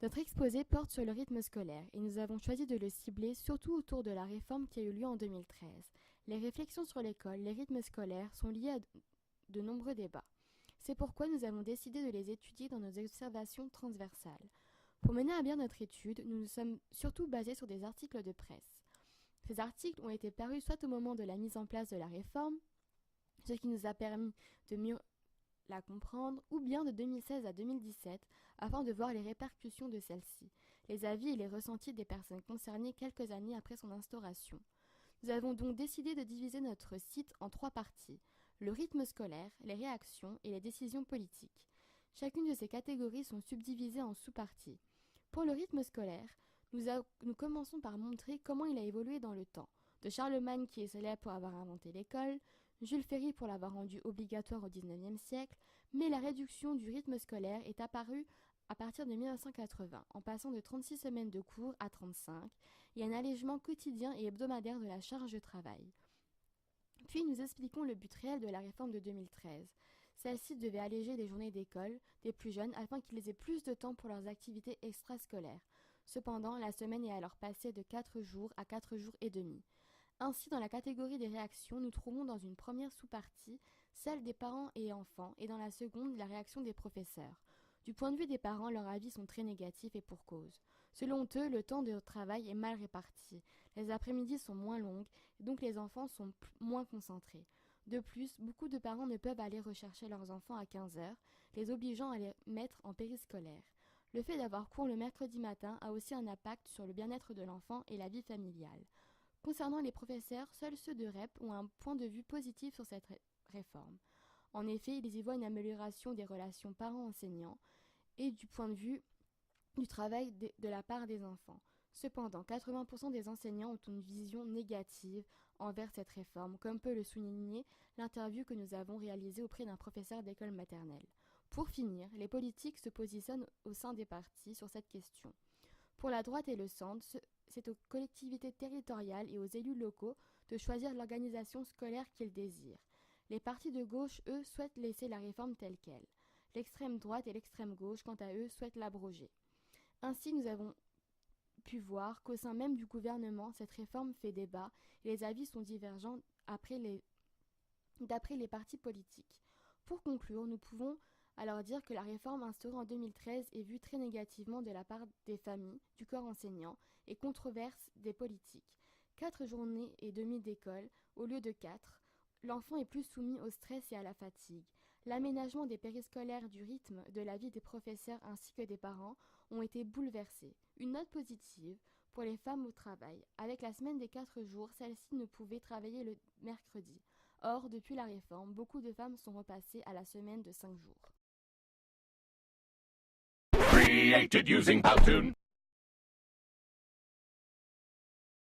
Notre exposé porte sur le rythme scolaire et nous avons choisi de le cibler surtout autour de la réforme qui a eu lieu en 2013. Les réflexions sur l'école, les rythmes scolaires sont liées à de nombreux débats. C'est pourquoi nous avons décidé de les étudier dans nos observations transversales. Pour mener à bien notre étude, nous nous sommes surtout basés sur des articles de presse. Ces articles ont été parus soit au moment de la mise en place de la réforme, ce qui nous a permis de mieux la comprendre, ou bien de 2016 à 2017, afin de voir les répercussions de celle-ci, les avis et les ressentis des personnes concernées quelques années après son instauration. Nous avons donc décidé de diviser notre site en 3 parties: le rythme scolaire, les réactions et les décisions politiques. Chacune de ces catégories sont subdivisées en sous-parties. Pour le rythme scolaire, nous commençons par montrer comment il a évolué dans le temps, de Charlemagne qui est célèbre pour avoir inventé l'école, Jules Ferry pour l'avoir rendu obligatoire au XIXe siècle, mais la réduction du rythme scolaire est apparue à partir de 1980, en passant de 36 semaines de cours à 35, et un allègement quotidien et hebdomadaire de la charge de travail. Puis nous expliquons le but réel de la réforme de 2013. Celle-ci devait alléger les journées d'école des plus jeunes afin qu'ils aient plus de temps pour leurs activités extrascolaires. Cependant, la semaine est alors passée de 4 jours à 4 jours et demi. Ainsi, dans la catégorie des réactions, nous trouvons dans une première sous-partie celle des parents et enfants, et dans la seconde, la réaction des professeurs. Du point de vue des parents, leurs avis sont très négatifs et pour cause. Selon eux, le temps de travail est mal réparti. Les après-midi sont moins longues, et donc les enfants sont moins concentrés. De plus, beaucoup de parents ne peuvent aller rechercher leurs enfants à 15 heures, les obligeant à les mettre en périscolaire. Le fait d'avoir cours le mercredi matin a aussi un impact sur le bien-être de l'enfant et la vie familiale. Concernant les professeurs, seuls ceux de REP ont un point de vue positif sur cette réforme. En effet, ils y voient une amélioration des relations parents-enseignants et du point de vue du travail de la part des enfants. Cependant, 80% des enseignants ont une vision négative envers cette réforme, comme peut le souligner l'interview que nous avons réalisée auprès d'un professeur d'école maternelle. Pour finir, les politiques se positionnent au sein des partis sur cette question. Pour la droite et le centre, c'est aux collectivités territoriales et aux élus locaux de choisir l'organisation scolaire qu'ils désirent. Les partis de gauche, eux, souhaitent laisser la réforme telle qu'elle. L'extrême droite et l'extrême gauche, quant à eux, souhaitent l'abroger. Ainsi, nous avons pu voir qu'au sein même du gouvernement, cette réforme fait débat et les avis sont divergents d'après les partis politiques. Pour conclure, nous pouvons alors dire que la réforme instaurée en 2013 est vue très négativement de la part des familles, du corps enseignant et controverse des politiques. 4 journées et demie d'école au lieu de 4. L'enfant est plus soumis au stress et à la fatigue. L'aménagement des périscolaires, du rythme, de la vie des professeurs ainsi que des parents ont été bouleversés. Une note positive pour les femmes au travail. Avec la semaine des 4 jours, celles-ci ne pouvaient travailler le mercredi. Or, depuis la réforme, beaucoup de femmes sont repassées à la semaine de 5 jours. Created using Powtoon.